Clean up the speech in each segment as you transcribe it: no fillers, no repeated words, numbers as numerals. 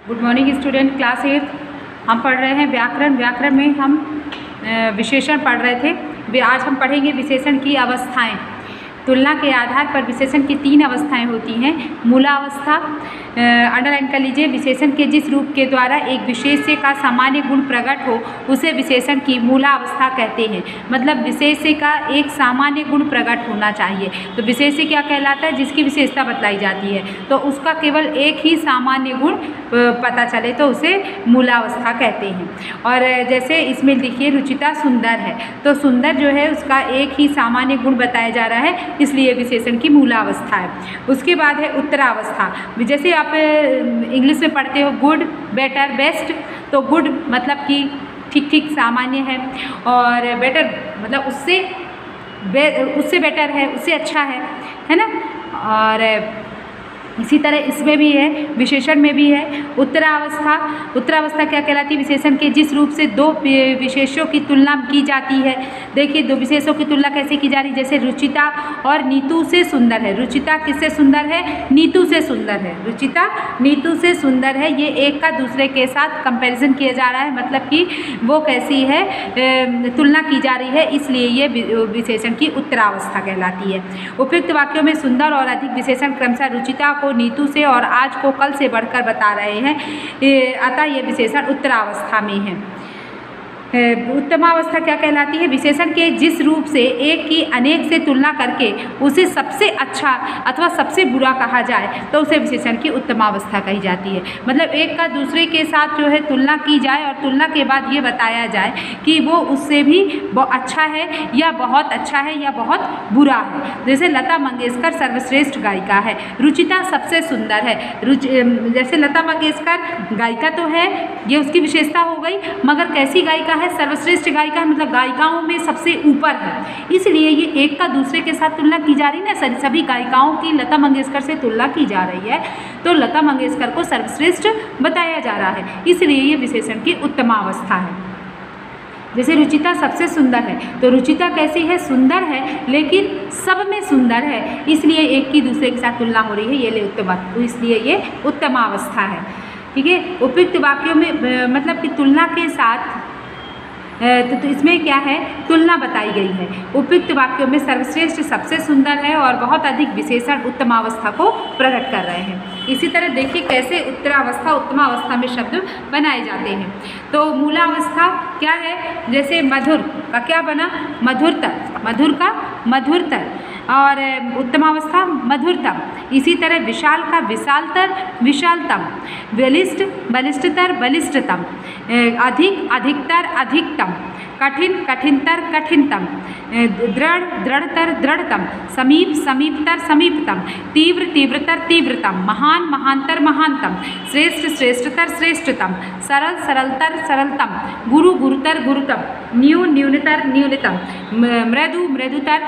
Good morning student, class 8 हम पढ़ रहे हैं व्याकरण। व्याकरण में हम विशेषण पढ़ रहे थे। आज हम पढ़ेंगे विशेषण की अवस्थाएं। तुलना के आधार पर विशेषण की 3 अवस्थाएं होती हैं। मूलावस्था, अंडरलाइन कर लीजिए, विशेषण के जिस रूप के द्वारा एक विशेष्य का सामान्य गुण प्रकट हो उसे विशेषण की मूलावस्था कहते हैं। मतलब विशेष्य का एक सामान्य गुण प्रकट होना चाहिए। तो विशेष्य क्या कहलाता है? जिसकी विशेषता बतलाई जाती है, तो उसका केवल एक ही सामान्य गुण पता चले तो उसे मूलावस्था कहते हैं। और जैसे इसमें देखिए, रुचिता सुंदर है, तो सुंदर जो है उसका एक ही सामान्य गुण बताया जा रहा है, इसलिए विशेषण की मूलावस्था है। उसके बाद है उत्तरावस्था। जैसे आप इंग्लिश में पढ़ते हो गुड, बेटर, बेस्ट, तो गुड मतलब कि ठीक ठीक सामान्य है, और बेटर मतलब उससे बेटर है, उससे अच्छा है ना। और इसी तरह इसमें भी है, विशेषण में भी है उत्तरावस्था। उत्तरावस्था क्या कहलाती है? विशेषण के जिस रूप से 2 विशेषों की तुलना की जाती है। देखिए, 2 विशेषों की तुलना कैसे की जा रही है? जैसे रुचिता और नीतू से सुंदर है। रुचिता किससे सुंदर है? नीतू से सुंदर है। रुचिता नीतू से सुंदर है। ये एक का दूसरे के साथ कंपैरिजन किया जा रहा है, मतलब कि वो कैसी है, तुलना की जा रही है, इसलिए ये विशेषण की उत्तरावस्था कहलाती है। उपयुक्त वाक्यों में सुंदर और अधिक विशेषण क्रमशः रुचिता को नीतू से और आज को कल से बढ़कर बता रहे हैं, अतः ये विशेषण उत्तरावस्था में है। उत्तमावस्था क्या कहलाती है? विशेषण के जिस रूप से एक की अनेक से तुलना करके उसे सबसे अच्छा अथवा सबसे बुरा कहा जाए तो उसे विशेषण की उत्तमावस्था कही जाती है। मतलब एक का दूसरे के साथ जो है तुलना की जाए और तुलना के बाद ये बताया जाए कि वो उससे भी अच्छा है या बहुत अच्छा है या बहुत बुरा है। जैसे लता मंगेशकर सर्वश्रेष्ठ गायिका है, रुचिता सबसे सुंदर है। जैसे लता मंगेशकर गायिका तो है, ये उसकी विशेषता हो गई, मगर कैसी गायिका है? सर्वश्रेष्ठ गायिका, मतलब गायिकाओं में सबसे ऊपर है, इसलिए ये एक का दूसरे के साथ तुलना की जा रही है ना। सभी गायिकाओं की लता मंगेशकर से तुलना की जा रही है, तो लता मंगेशकर को सर्वश्रेष्ठ बताया जा रहा है, इसलिए ये विशेषण की उत्तमावस्था है। जैसे रुचिता सबसे सुंदर है, तो रुचिता कैसी है? सुंदर है, लेकिन सब में सुंदर है, इसलिए एक की दूसरे के साथ तुलना हो रही है, ये ले उत्तम, तो इसलिए ये उत्तमावस्था है। ठीक है। उपयुक्त वाक्यों में मतलब कि तुलना के साथ तो इसमें क्या है? तुलना बताई गई है। उपयुक्त वाक्यों में सर्वश्रेष्ठ सबसे सुंदर है और बहुत अधिक विशेषण उत्तमावस्था को प्रकट कर रहे हैं। इसी तरह देखिए कैसे उत्तरावस्था उत्तमावस्था में शब्द बनाए जाते हैं। तो मूलावस्था क्या है? जैसे मधुर का क्या बना? मधुरतर, मधुर का मधुरतर, और उत्तमावस्था मधुरतम। इसी तरह विशाल का विशालतर, विशालतम, बलिष्ठ बलिष्ठतर, बलिष्ठतम, अधिक अधिकतर, अधिकतम, कठिन कठिनतर, कठिनतम, दृढ़ दृढ़तर, दृढ़तम, समीप समीपतर, समीपतम, तीव्र तीव्रतर, तीव्रतम, महान महानतर, महानतम, श्रेष्ठ श्रेष्ठतर, श्रेष्ठतम, सरल सरलतर, सरलतम, गुरु गुरुतर, गुरुतम, न्यून न्यूनतर, न्यूनतम, मृदु मृदुतर,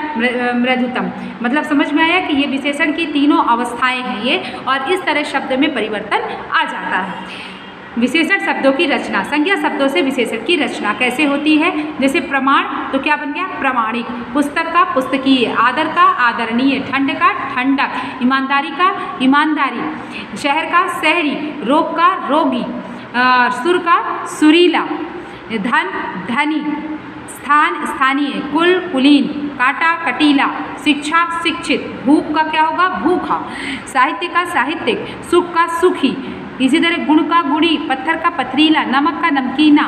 मृदुतम। मतलब समझ में आया कि ये विशेषण की 3 अवस्थाएं हैं ये, और इस तरह शब्द में परिवर्तन आ जाता है। विशेषण शब्दों की रचना। संज्ञा शब्दों से विशेषण की रचना कैसे होती है? जैसे प्रमाण, तो क्या बन गया? प्रामाणिक। पुस्तक का पुस्तकीय, आदर का आदरणीय, ठंड का ठंडक, ईमानदारी का ईमानदारी, शहर का शहरी, रोग का रोगी, सुर का सुरीला, धन धनी, स्थान स्थानीय, कुल कुलीन, काटा कटीला, शिक्षा शिक्षित, भूख का क्या होगा? भूखा, साहित्य का साहित्यिक, सुख का सुखी। इसी तरह गुण का गुणी, पत्थर का पथरीला, नमक का नमकीना,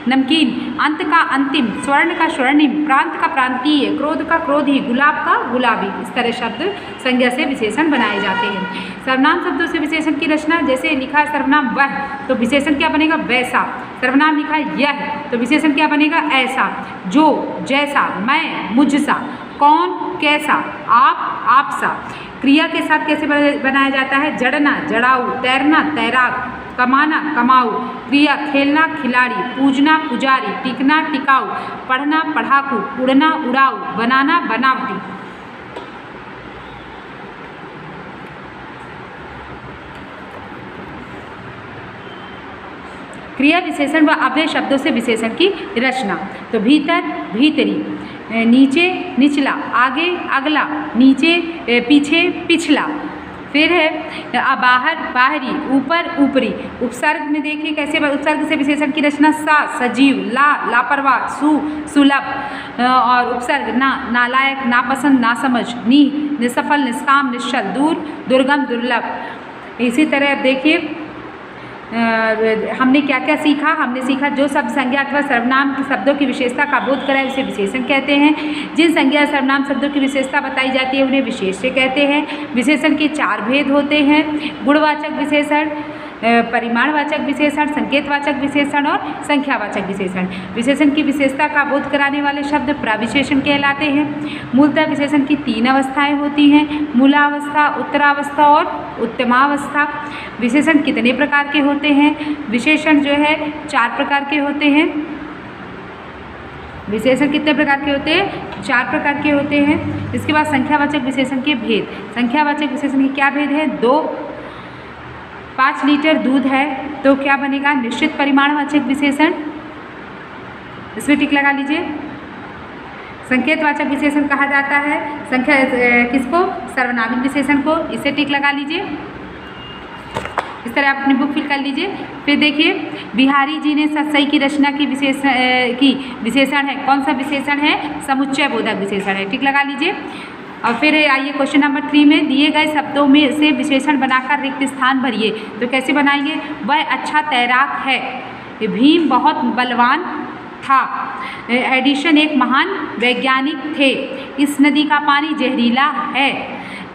नमकीन, अंत का अंतिम, स्वर्ण का स्वर्णिम, प्रांत का प्रांतीय, क्रोध का क्रोधी, गुलाब का गुलाबी। इस तरह शब्द संज्ञा से विशेषण बनाए जाते हैं। सर्वनाम शब्दों से विशेषण की रचना। जैसे लिखा है सर्वनाम वह, तो विशेषण क्या बनेगा? वैसा। सर्वनाम लिखा है यह, तो विशेषण क्या बनेगा? ऐसा। जो, जैसा, मैं, मुझसा, कौन, कैसा, आप, आपसा। क्रिया के साथ कैसे बनाया जाता है? जड़ना, जड़ाऊ, तैरना, तैराक, कमाना, कमाऊ। क्रिया खेलना, खिलाड़ी, पूजना, पुजारी, टिकना, टिकाऊ, पढ़ना, पढ़ाकू, उड़ना, उड़ाऊ, बनाना, बनावटी। क्रिया विशेषण व अव्यय शब्दों से विशेषण की रचना। तो भीतर, भीतरी, नीचे, निचला, आगे, अगला, नीचे, पीछे, पिछला, फिर है बाहर, बाहरी, ऊपर, ऊपरी। उपसर्ग में देखिए कैसे उपसर्ग से विशेषण की रचना सा सजीव, ला लापरवाह, सु सुलभ, और उपसर्ग ना नालायक, नापसंद, नासमझ, नी निसफल, निष्काम, निश्चल, दूर, दुर्गम, दुर्लभ। इसी तरह अब देखिए हमने क्या क्या सीखा। हमने सीखा जो शब्द संज्ञा अथवा सर्वनाम शब्दों की विशेषता का बोध कराए उसे विशेषण कहते हैं। जिन संज्ञा सर्वनाम शब्दों की विशेषता बताई जाती है उन्हें विशेष्य कहते हैं। विशेषण के 4 भेद होते हैं: गुणवाचक विशेषण, परिमाणवाचक विशेषण, संकेतवाचक विशेषण और संख्यावाचक विशेषण। विशेषण की विशेषता का बोध कराने वाले शब्द प्रविशेषण कहलाते हैं। मूलतः विशेषण की 3 अवस्थाएं होती हैं: मूलावस्था, उत्तरावस्था और उत्तमावस्था। विशेषण कितने प्रकार के होते हैं? विशेषण जो है 4 प्रकार के होते हैं। विशेषण कितने प्रकार के होते हैं? 4 प्रकार के होते हैं। इसके बाद संख्यावाचक विशेषण के भेद। संख्यावाचक विशेषण के क्या भेद है? 2, 5 लीटर दूध है तो क्या बनेगा? निश्चित परिमाणवाचक विशेषण। इसमें टिक लगा लीजिए। संकेतवाचक विशेषण कहा जाता है संख्या किसको? सर्वनामिक विशेषण को। इसे टिक लगा लीजिए। इस तरह आप अपनी बुक फिल कर लीजिए। फिर देखिए बिहारी जी ने सत्सई की रचना की विशेषण है। कौन सा विशेषण है? समुच्चय बोधक विशेषण है। टिक लगा लीजिए। और फिर आइए क्वेश्चन नंबर 3 में दिए गए शब्दों में से विशेषण बनाकर रिक्त स्थान भरिए। तो कैसे बनाएंगे? वह अच्छा तैराक है, भीम बहुत बलवान था, एडिशन एक महान वैज्ञानिक थे, इस नदी का पानी जहरीला है,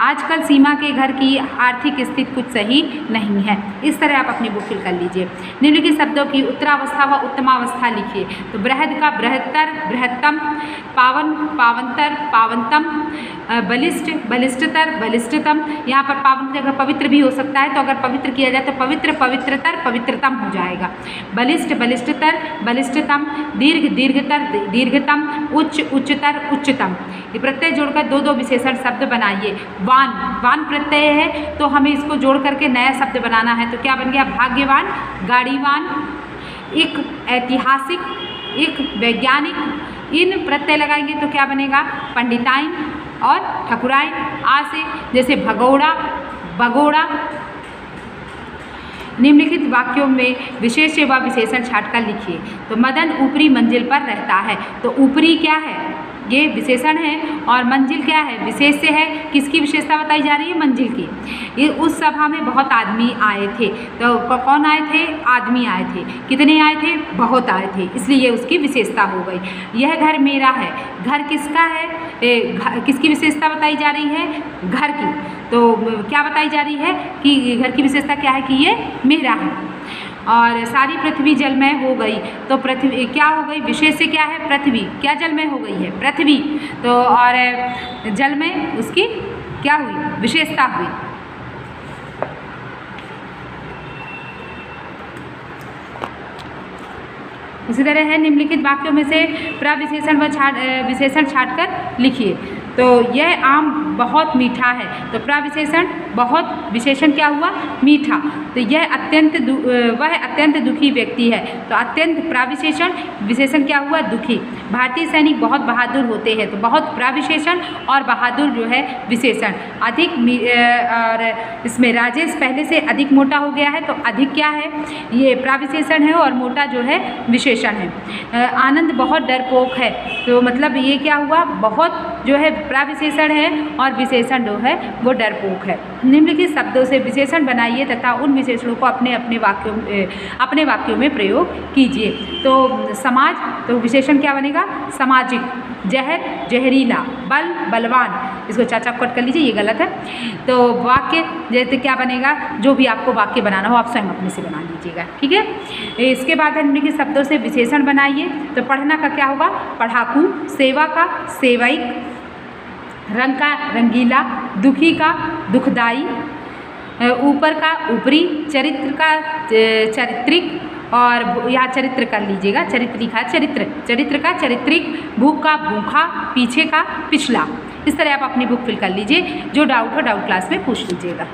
आजकल सीमा के घर की आर्थिक स्थिति कुछ सही नहीं है। इस तरह आप अपनी बुक फिल कर लीजिए। निम्नलिखित शब्दों की उत्तरावस्था व उत्तमावस्था लिखिए। तो बृहद का बृहत्तर, बृहत्तम, पावन, पावनतर, पावनतम, बलिष्ठ, बलिष्ठतर, बलिष्ठतम। यहाँ पर पावन की जगह पवित्र भी हो सकता है, तो अगर पवित्र किया जाए तो पवित्र, पवित्रतर, पवित्रतम हो जाएगा। बलिष्ठ, बलिष्ठतर, बलिष्ठतम, दीर्घ, दीर्घतर, दीर्घतम, उच्च, उच्चतर, उच्चतम। ये प्रत्यय जोड़कर 2-2 विशेषण शब्द बनाइए। वान, वान प्रत्यय है तो हमें इसको जोड़ करके नया शब्द बनाना है। तो क्या बन गया? भाग्यवान, गाड़ीवान, एक ऐतिहासिक, एक वैज्ञानिक। इन प्रत्यय लगाएंगे तो क्या बनेगा? पंडिताइन और ठकुराइन। आ से जैसे भगोड़ा, बगोड़ा। निम्नलिखित वाक्यों में विशेष्य व विशेषण छांटकर लिखिए। तो मदन ऊपरी मंजिल पर रहता है। तो ऊपरी क्या है? ये विशेषण है और मंजिल क्या है? विशेष्य है। किसकी विशेषता बताई जा रही है? मंजिल की। ये उस सभा में बहुत आदमी आए थे। तो कौन आए थे? आदमी आए थे। कितने आए थे? बहुत आए थे, इसलिए ये उसकी विशेषता हो गई। यह घर मेरा है। घर किसका है? किसकी विशेषता बताई जा रही है? घर की। तो क्या बताई जा रही है कि घर की विशेषता क्या है? कि ये मेरा है। और सारी पृथ्वी जलमय हो गई। तो पृथ्वी क्या हो गई? विशेष्य क्या है? पृथ्वी। क्या जलमय हो गई है? पृथ्वी। तो और जलमय उसकी क्या हुई? विशेषता हुई। उसी तरह है निम्नलिखित वाक्यों में से प्रविशेषण व विशेषण छांटकर लिखिए। तो यह आम बहुत मीठा है। तो प्रविशेषण बहुत, विशेषण क्या हुआ? मीठा। तो यह वह अत्यंत दुखी व्यक्ति है। तो अत्यंत प्रविशेषण, विशेषण क्या हुआ? दुखी। भारतीय सैनिक बहुत बहादुर होते हैं। तो बहुत प्रविशेषण और बहादुर जो है विशेषण। अधिक और इसमें राजेश पहले से अधिक मोटा हो गया है। तो अधिक क्या है? ये प्रविशेषण है और मोटा जो है विशेषण है। आनंद बहुत डरपोक है। तो मतलब ये क्या हुआ? बहुत जो है प्रविशेषण है और विशेषण जो है वो डरपोक है। निम्नलिखित शब्दों से विशेषण बनाइए तथा उन विशेषणों को अपने वाक्यों में प्रयोग कीजिए। तो समाज, तो विशेषण क्या बनेगा? सामाजिक। जहर, जहरीला। बल, बलवान। इसको चाचा कट कर लीजिए, ये गलत है। तो वाक्य जैसे क्या बनेगा? जो भी आपको वाक्य बनाना हो आप स्वयं अपने से बना लीजिएगा, ठीक है। इसके बाद निम्नलिखित शब्दों से विशेषण बनाइए। तो पढ़ना का क्या होगा? पढ़ाकू। सेवा का सेवक। रंग का रंगीला। दुखी का दुखदाई। ऊपर का ऊपरी। चरित्र का चारित्रिक। और यहाँ चरित्र कर लीजिएगा, चरित्रिका चरित्र। चरित्र का चारित्रिक। भूख का भूखा। पीछे का पिछला। इस तरह आप अपनी बुक फिल कर लीजिए। जो डाउट हो डाउट क्लास में पूछ लीजिएगा।